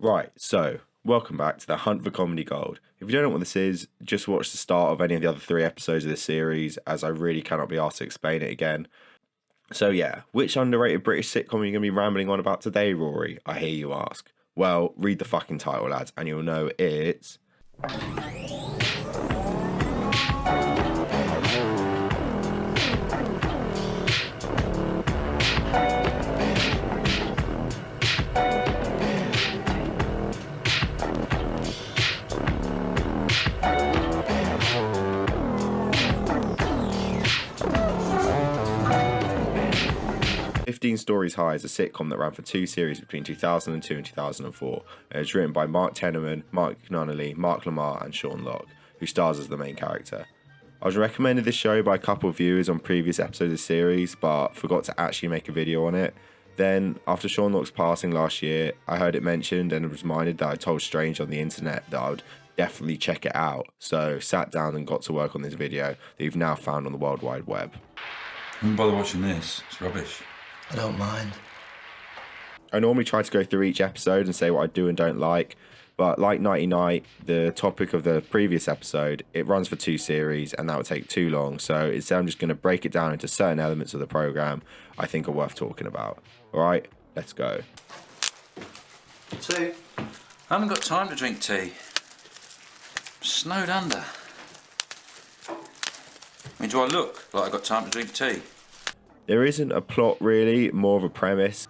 Right, so welcome back to the Hunt for Comedy Gold. If you don't know what this is, just watch the start of any of the other 3 episodes of this series, as I really cannot be asked to explain it again. So yeah, which underrated British sitcom are you going to be rambling on about today, Rory? I hear you ask. Well, read the fucking title, lads, and you'll know it's... 15 Stories High is a sitcom that ran for 2 series between 2002 and 2004, and it's written by Mark Tenorman, Mark Nunnally, Mark Lamar and Sean Locke, who stars as the main character. I was recommended this show by a couple of viewers on previous episodes of the series, but forgot to actually make a video on it. Then, after Sean Locke's passing last year, I heard it mentioned and was reminded that I told Strange on the internet that I would definitely check it out, so sat down and got to work on this video that you've now found on the World Wide Web. I wouldn't bother watching this, it's rubbish. I don't mind. I normally try to go through each episode and say what I do and don't like, but like Nighty Night, the topic of the previous episode, it runs for 2 series and that would take too long, so instead I'm just going to break it down into certain elements of the programme I think are worth talking about. Alright, let's go. Tea? I haven't got time to drink tea. Snowed under. I mean, do I look like I've got time to drink tea? There isn't a plot really, more of a premise.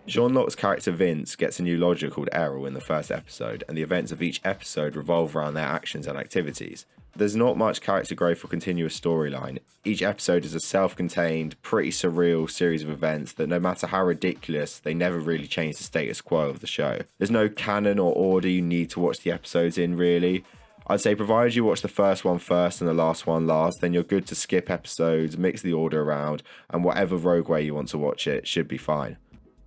Sean Locke's character Vince gets a new lodger called Errol in the first episode, and the events of each episode revolve around their actions and activities. There's not much character growth or continuous storyline. Each episode is a self-contained, pretty surreal series of events that no matter how ridiculous, they never really change the status quo of the show. There's no canon or order you need to watch the episodes in really. I'd say provided you watch the first one first and the last one last, then you're good to skip episodes, mix the order around, and whatever rogue way you want to watch it should be fine.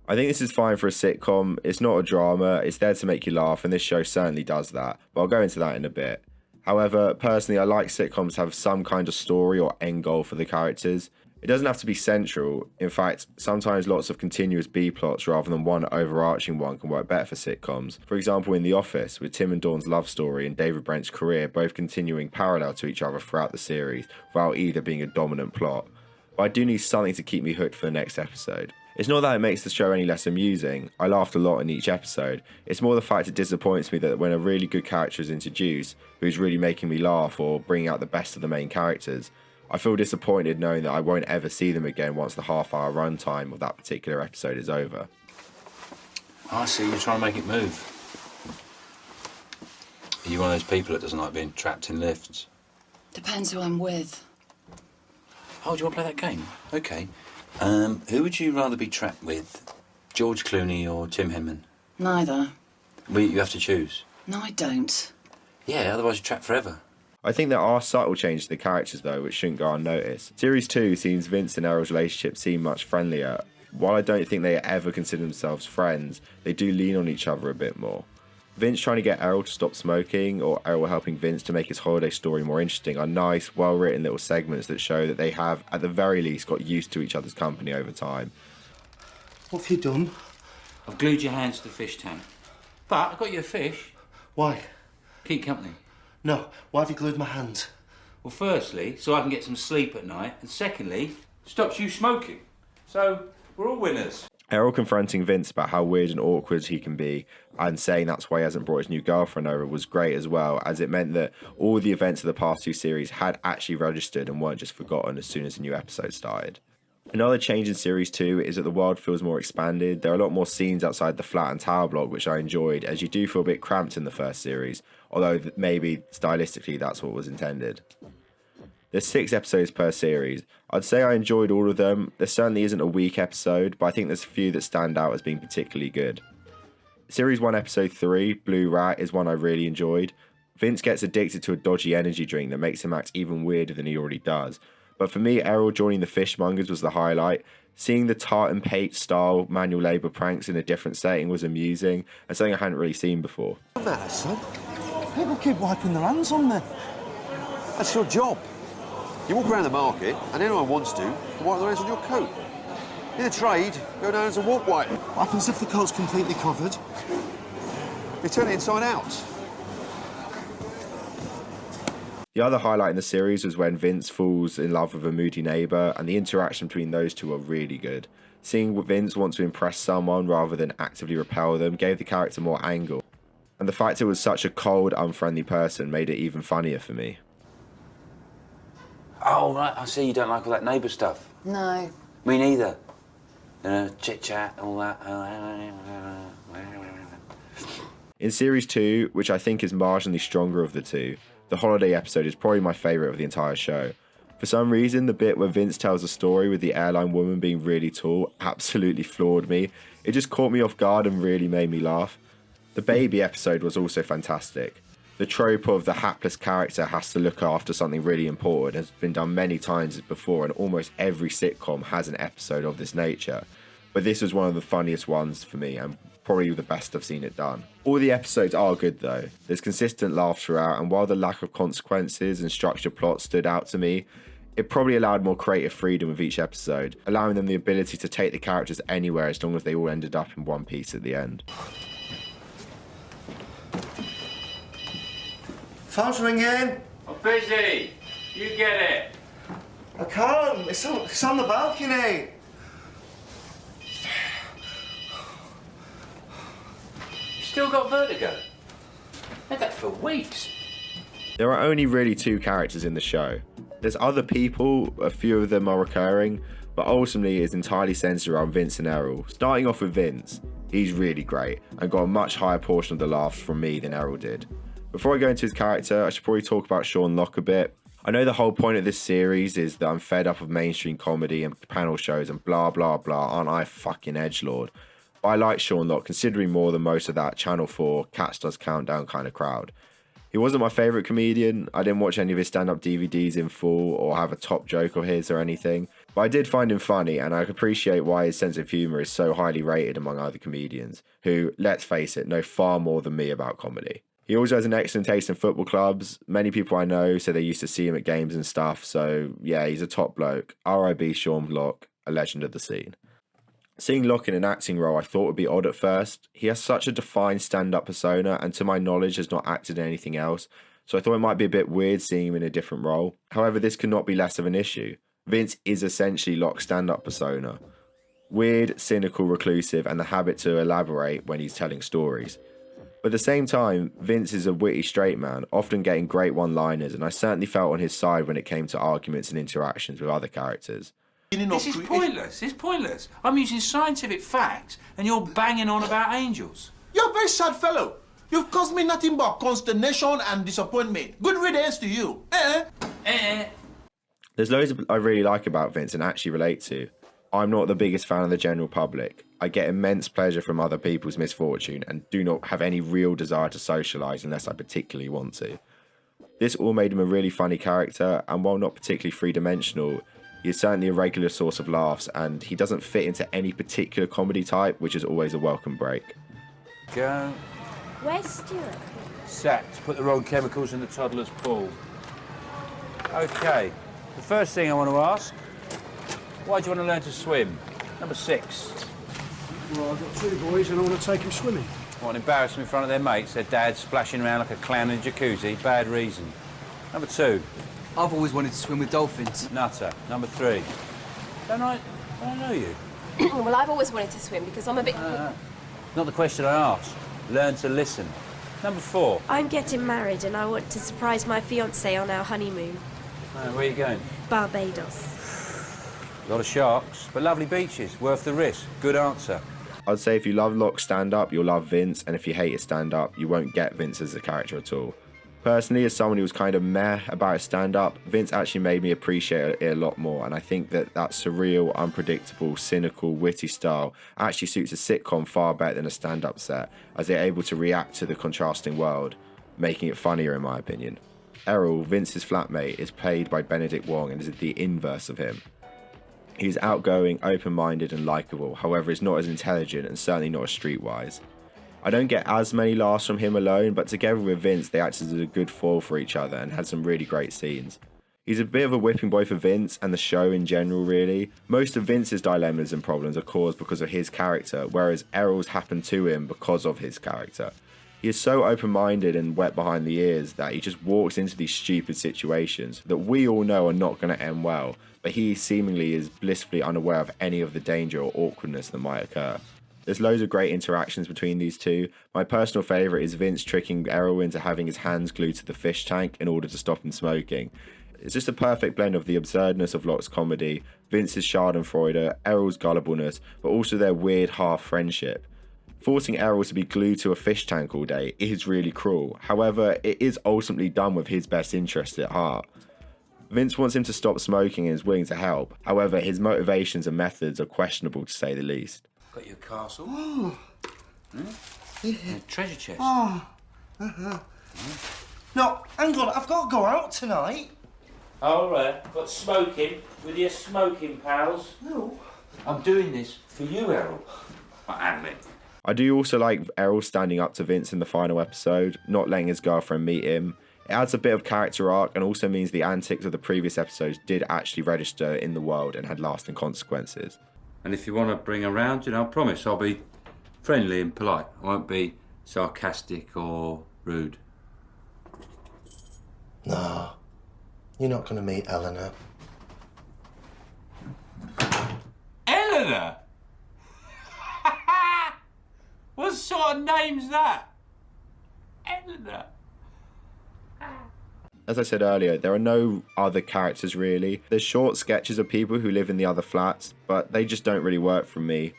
I think this is fine for a sitcom. It's not a drama, it's there to make you laugh, and this show certainly does that, but I'll go into that in a bit. However, personally, I like sitcoms to have some kind of story or end goal for the characters. It doesn't have to be central. In fact, sometimes lots of continuous B-plots rather than one overarching one can work better for sitcoms. For example, in The Office, with Tim and Dawn's love story and David Brent's career both continuing parallel to each other throughout the series, without either being a dominant plot. But I do need something to keep me hooked for the next episode. It's not that it makes the show any less amusing. I laughed a lot in each episode. It's more the fact it disappoints me that when a really good character is introduced, who's really making me laugh or bringing out the best of the main characters, I feel disappointed knowing that I won't ever see them again once the half-hour runtime of that particular episode is over. I see, you're trying to make it move. Are you one of those people that doesn't like being trapped in lifts? Depends who I'm with. Oh, do you want to play that game? Okay. Who would you rather be trapped with? George Clooney or Tim Henman? Neither. Well, you have to choose. No, I don't. Yeah, otherwise you're trapped forever. I think there are subtle changes to the characters though, which shouldn't go unnoticed. Series 2 seems Vince and Errol's relationship seem much friendlier. While I don't think they ever consider themselves friends, they do lean on each other a bit more. Vince trying to get Errol to stop smoking, or Errol helping Vince to make his holiday story more interesting, are nice, well-written little segments that show that they have, at the very least, got used to each other's company over time. What have you done? I've glued your hands to the fish tank. But I got you a fish. Why? Keep company. No, why have you glued my hands? Well, firstly, so I can get some sleep at night, and secondly, stops you smoking. So, we're all winners. Errol confronting Vince about how weird and awkward he can be and saying that's why he hasn't brought his new girlfriend over was great as well, as it meant that all the events of the past 2 series had actually registered and weren't just forgotten as soon as the new episode started. Another change in Series 2 is that the world feels more expanded. There are a lot more scenes outside the flat and tower block, which I enjoyed, as you do feel a bit cramped in the first series, although maybe stylistically that's what was intended. There's 6 episodes per series. I'd say I enjoyed all of them. There certainly isn't a weak episode, but I think there's a few that stand out as being particularly good. Series 1 episode 3, Blue Rat, is one I really enjoyed. Vince gets addicted to a dodgy energy drink that makes him act even weirder than he already does. But for me, Errol joining the fishmongers was the highlight. Seeing the Tartan Pate style manual labour pranks in a different setting was amusing and something I hadn't really seen before. What's that, son? People keep wiping their hands on me. That's your job. You walk around the market, and anyone wants to wipe their hands on your coat. In a trade, go down as a walk wipe. What happens if the coat's completely covered? They turn it inside out. The other highlight in the series was when Vince falls in love with a moody neighbour, and the interaction between those two are really good. Seeing Vince want to impress someone rather than actively repel them gave the character more angle, and the fact it was such a cold, unfriendly person made it even funnier for me. Oh, right, I see you don't like all that neighbour stuff. No. Me neither. Chit-chat, all that. In Series 2, which I think is marginally stronger of the two, the holiday episode is probably my favourite of the entire show. For some reason, the bit where Vince tells a story with the airline woman being really tall absolutely floored me. It just caught me off guard and really made me laugh. The baby episode was also fantastic. The trope of the hapless character has to look after something really important has been done many times before, and almost every sitcom has an episode of this nature. But this was one of the funniest ones for me, and probably the best I've seen it done. All the episodes are good though. There's consistent laughs throughout, and while the lack of consequences and structured plot stood out to me, it probably allowed more creative freedom with each episode, allowing them the ability to take the characters anywhere as long as they all ended up in one piece at the end. Phone's ringing. I'm busy. You get it. I can't. It's on the balcony. You still got vertigo? Had that for weeks. There are only really two characters in the show. There's other people, a few of them are recurring, but ultimately it's entirely centered around Vince and Errol. Starting off with Vince, he's really great and got a much higher portion of the laughs from me than Errol did. Before I go into his character, I should probably talk about Sean Locke a bit. I know the whole point of this series is that I'm fed up of mainstream comedy and panel shows and blah blah blah, aren't I fucking edgelord? But I like Sean Locke considering more than most of that Channel 4 Cats Does Countdown kind of crowd. He wasn't my favourite comedian, I didn't watch any of his stand-up DVDs in full or have a top joke of his or anything, but I did find him funny and I appreciate why his sense of humour is so highly rated among other comedians, who, let's face it, know far more than me about comedy. He also has an excellent taste in football clubs. Many people I know say they used to see him at games and stuff, so yeah, he's a top bloke. R.I.B. Sean Locke, a legend of the scene. Seeing Locke in an acting role I thought would be odd at first. He has such a defined stand-up persona and to my knowledge has not acted in anything else, so I thought it might be a bit weird seeing him in a different role. However, this could not be less of an issue. Vince is essentially Locke's stand-up persona. Weird, cynical, reclusive, and the habit to elaborate when he's telling stories. But at the same time, Vince is a witty straight man, often getting great one-liners, and I certainly felt on his side when it came to arguments and interactions with other characters. This is pointless. It's pointless. I'm using scientific facts, and you're banging on about angels. You're a very sad fellow. You've caused me nothing but consternation and disappointment. Good riddance to you. There's loads I really like about Vince and actually relate to. I'm not the biggest fan of the general public. I get immense pleasure from other people's misfortune and do not have any real desire to socialise unless I particularly want to. This all made him a really funny character, and while not particularly three-dimensional, he is certainly a regular source of laughs, and he doesn't fit into any particular comedy type, which is always a welcome break. Go. Where's Stuart? Set to put the wrong chemicals in the toddler's pool. OK, the first thing I want to ask, why do you want to learn to swim? Number 6. Well, I've got 2 boys and I want to take them swimming. Want to embarrass them in front of their mates, their dad splashing around like a clown in a jacuzzi? Bad reason. Number 2. I've always wanted to swim with dolphins. Nutter. Number 3. Don't I know you? Well, I've always wanted to swim because I'm a bit... Not the question I asked. Learn to listen. Number 4. I'm getting married and I want to surprise my fiancé on our honeymoon. Where are you going? Barbados. A lot of sharks, but lovely beaches. Worth the risk. Good answer. I'd say if you love Locke's stand-up, you'll love Vince, and if you hate his stand-up, you won't get Vince as a character at all. Personally, as someone who was kind of meh about his stand-up, Vince actually made me appreciate it a lot more, and I think that surreal, unpredictable, cynical, witty style actually suits a sitcom far better than a stand-up set, as they're able to react to the contrasting world, making it funnier in my opinion. Errol, Vince's flatmate, is played by Benedict Wong and is the inverse of him. He's outgoing, open-minded and likeable, however is not as intelligent and certainly not as streetwise. I don't get as many laughs from him alone, but together with Vince they acted as a good foil for each other and had some really great scenes. He's a bit of a whipping boy for Vince and the show in general really. Most of Vince's dilemmas and problems are caused because of his character, whereas Errol's happen to him because of his character. He is so open-minded and wet behind the ears that he just walks into these stupid situations that we all know are not going to end well, but he seemingly is blissfully unaware of any of the danger or awkwardness that might occur. There's loads of great interactions between these two. My personal favourite is Vince tricking Errol into having his hands glued to the fish tank in order to stop him smoking. It's just a perfect blend of the absurdness of Locke's comedy, Vince's schadenfreude, Errol's gullibleness, but also their weird half-friendship. Forcing Errol to be glued to a fish tank all day is really cruel. However, it is ultimately done with his best interest at heart. Vince wants him to stop smoking and is willing to help. However, his motivations and methods are questionable to say the least. Got your castle. Oh. Yeah. A treasure chest. Oh. No, hang on, I've got to go out tonight. All right, got smoking with your smoking pals. No. I'm doing this for you, Errol. I admit. I do also like Errol standing up to Vince in the final episode, not letting his girlfriend meet him. It adds a bit of character arc and also means the antics of the previous episodes did actually register in the world and had lasting consequences. And if you want to bring her round, I promise I'll be friendly and polite. I won't be sarcastic or rude. No, you're not going to meet Eleanor. Eleanor? What sort of name's that? Eleanor? As I said earlier, there are no other characters really. There's short sketches of people who live in the other flats, but they just don't really work for me.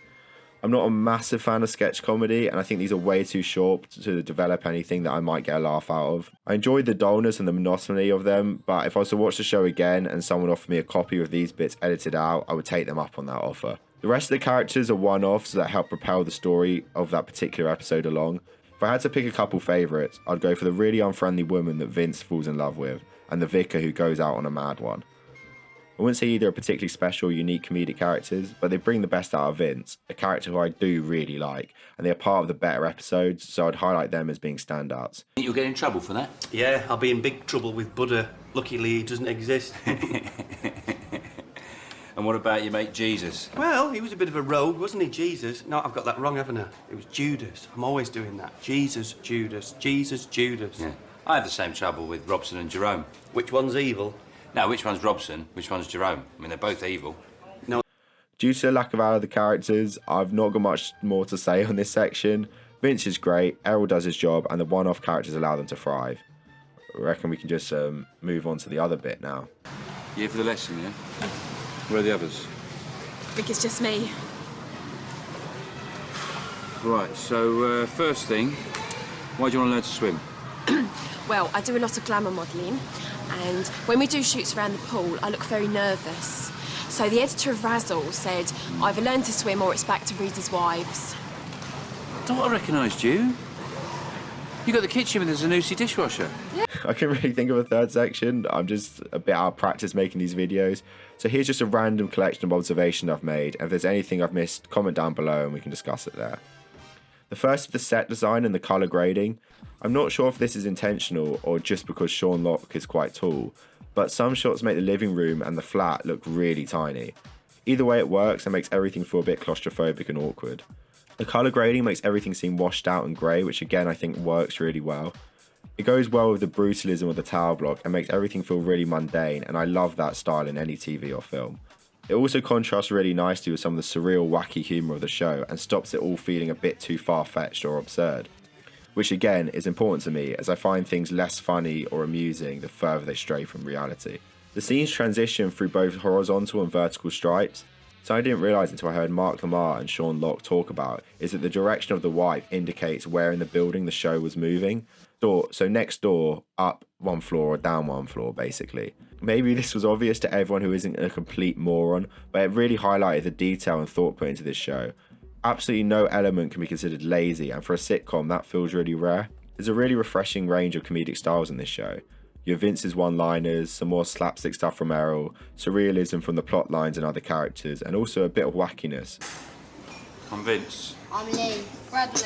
I'm not a massive fan of sketch comedy, and I think these are way too short to develop anything that I might get a laugh out of. I enjoyed the dullness and the monotony of them, but if I was to watch the show again and someone offered me a copy of these bits edited out, I would take them up on that offer. The rest of the characters are one-offs that help propel the story of that particular episode along. If I had to pick a couple favourites, I'd go for the really unfriendly woman that Vince falls in love with, and the vicar who goes out on a mad one. I wouldn't say either are particularly special or unique comedic characters, but they bring the best out of Vince, a character who I do really like, and they are part of the better episodes, so I'd highlight them as being standouts. Think you'll get in trouble for that? Yeah, I'll be in big trouble with Buddha. Luckily, he doesn't exist. And what about your mate Jesus? Well, he was a bit of a rogue, wasn't he, Jesus? No, I've got that wrong, haven't I? It was Judas. I'm always doing that. Jesus, Judas. Jesus, Judas. Yeah. I have the same trouble with Robson and Jerome. Which one's evil? No, which one's Robson, which one's Jerome? I mean, they're both evil. No. Due to the lack of other characters, I've not got much more to say on this section. Vince is great, Errol does his job, and the one-off characters allow them to thrive. I reckon we can just move on to the other bit now. You here for the lesson, yeah? Where are the others? I think it's just me. Right, so first thing, why do you want to learn to swim? Well, I do a lot of glamour modelling, and when we do shoots around the pool, I look very nervous. So the editor of Razzle said, either learn to swim or it's back to readers' wives. I thought I recognised you. You got the kitchen with the Zanussi dishwasher. Yeah. I couldn't really think of a third section. I'm just a bit out of practice making these videos. So here's just a random collection of observations I've made. And if there's anything I've missed, comment down below and we can discuss it there. The first is the set design and the colour grading. I'm not sure if this is intentional or just because Sean Locke is quite tall, but some shots make the living room and the flat look really tiny. Either way it works and makes everything feel a bit claustrophobic and awkward. The colour grading makes everything seem washed out and grey, which again I think works really well. It goes well with the brutalism of the tower block and makes everything feel really mundane, and I love that style in any TV or film. It also contrasts really nicely with some of the surreal, wacky humour of the show and stops it all feeling a bit too far-fetched or absurd. Which again is important to me as I find things less funny or amusing the further they stray from reality. The scenes transition through both horizontal and vertical stripes. So I didn't realise until I heard Mark Lamar and Sean Locke talk about is that the direction of the wipe indicates where in the building the show was moving. So next door, up one floor or down one floor basically. Maybe this was obvious to everyone who isn't a complete moron, but it really highlighted the detail and thought put into this show. Absolutely no element can be considered lazy, and for a sitcom that feels really rare. There's a really refreshing range of comedic styles in this show. You have Vince's one-liners, some more slapstick stuff from Errol, surrealism from the plot lines and other characters, and also a bit of wackiness. I'm Vince. I'm Lee. Bradley.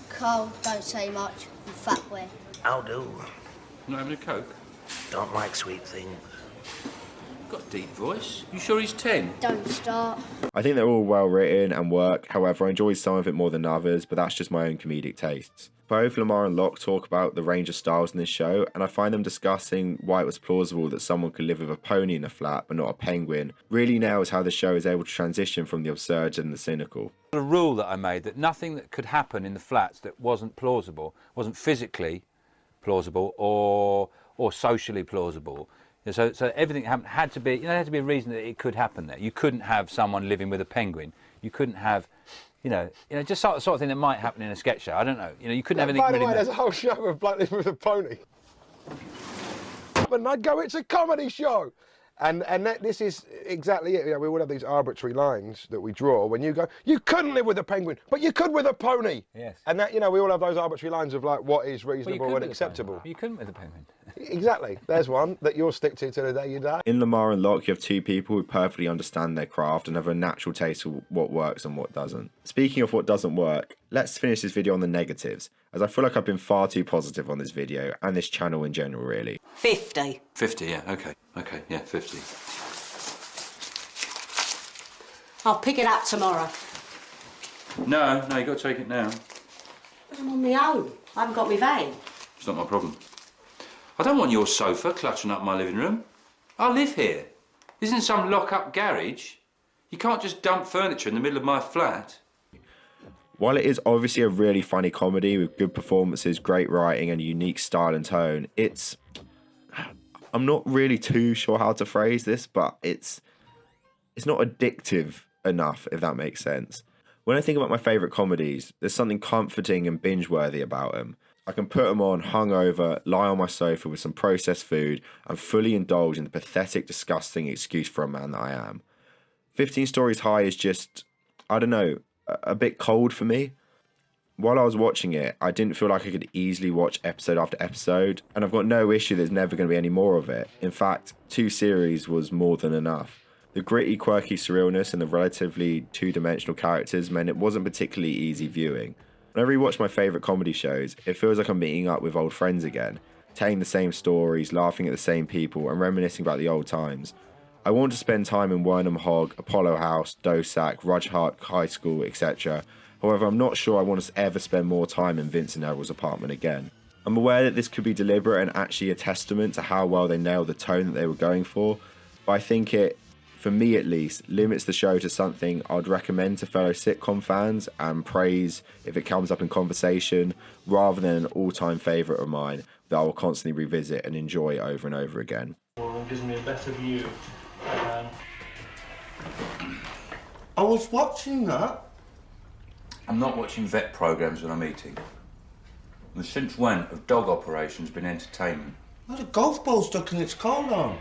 Carl, don't say much. I'm Fat Boy. I'll do. Not having a Coke? Don't like sweet things. Got a deep voice. You sure he's 10? Don't start. I think they're all well written and work, however I enjoy some of it more than others, but that's just my own comedic tastes. Both Lamar and Locke talk about the range of styles in this show, and I find them discussing why it was plausible that someone could live with a pony in a flat but not a penguin really nails how the show is able to transition from the absurd and the cynical. A rule that I made that nothing that could happen in the flats that wasn't plausible, wasn't physically plausible or socially plausible. So everything had to be, there had to be a reason that it could happen there. You couldn't have someone living with a penguin. You couldn't have, just sort of thing that might happen in a sketch show. I don't know. You couldn't have anything. By the really way, there's a whole show of Bloke Living with a Pony. And I'd go, it's a comedy show. And this is exactly it. We all have these arbitrary lines that we draw when you go, you couldn't live with a penguin, but you could with a pony. Yes. And that, we all have those arbitrary lines of like what is reasonable and acceptable. You couldn't with a penguin. Exactly. There's one that you'll stick to the day you die. In Lamar and Locke, you have two people who perfectly understand their craft and have a natural taste for what works and what doesn't. Speaking of what doesn't work, let's finish this video on the negatives, as I feel like I've been far too positive on this video and this channel in general, really. 50. 50, yeah, okay. Okay, yeah, 50. I'll pick it up tomorrow. No, you've got to take it now. I'm on my own. I haven't got my van. It's not my problem. I don't want your sofa cluttering up my living room. I live here. This isn't some lock-up garage. You can't just dump furniture in the middle of my flat. While it is obviously a really funny comedy with good performances, great writing and a unique style and tone, I'm not really too sure how to phrase this, but it's not addictive enough, if that makes sense. When I think about my favourite comedies, there's something comforting and binge-worthy about them. I can put them on hungover, lie on my sofa with some processed food, and fully indulge in the pathetic, disgusting excuse for a man that I am. 15 Stories High is just, I don't know, a bit cold for me. While I was watching it, I didn't feel like I could easily watch episode after episode, and I've got no issue there's never going to be any more of it. In fact, 2 series was more than enough. The gritty, quirky surrealness and the relatively two-dimensional characters meant it wasn't particularly easy viewing. When I rewatch my favourite comedy shows, it feels like I'm meeting up with old friends again, telling the same stories, laughing at the same people, and reminiscing about the old times. I want to spend time in Wernham Hogg, Apollo House, Dosack, Rudyard High School, etc. However, I'm not sure I want to ever spend more time in Vince and Errol's apartment again. I'm aware that this could be deliberate and actually a testament to how well they nailed the tone that they were going for, but I think it, for me at least, limits the show to something I'd recommend to fellow sitcom fans and praise if it comes up in conversation, rather than an all-time favourite of mine that I will constantly revisit and enjoy over and over again. Well, it gives me a better view. I was watching that. I'm not watching vet programmes when I'm eating. And since when have dog operations been entertainment? Well, the golf ball's stuck in its colon.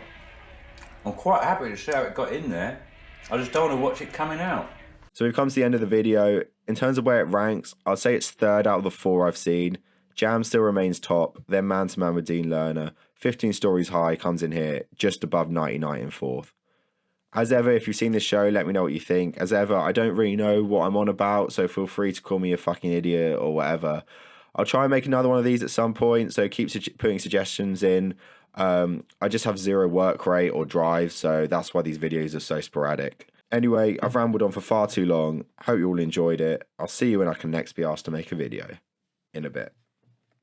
I'm quite happy to see how it got in there. I just don't want to watch it coming out. So we've come to the end of the video. In terms of where it ranks, I'd say it's 3rd out of the 4 I've seen. Jam still remains top, then Man to Man with Dean Lerner. 15 Stories High comes in here just above 99 in 4th. As ever, if you've seen this show, let me know what you think. As ever, I don't really know what I'm on about, so feel free to call me a fucking idiot or whatever. I'll try and make another one of these at some point, so keep putting suggestions in. I just have 0 work rate or drive, so that's why these videos are so sporadic. Anyway, I've rambled on for far too long. Hope you all enjoyed it. I'll see you when I can next be asked to make a video. In a bit.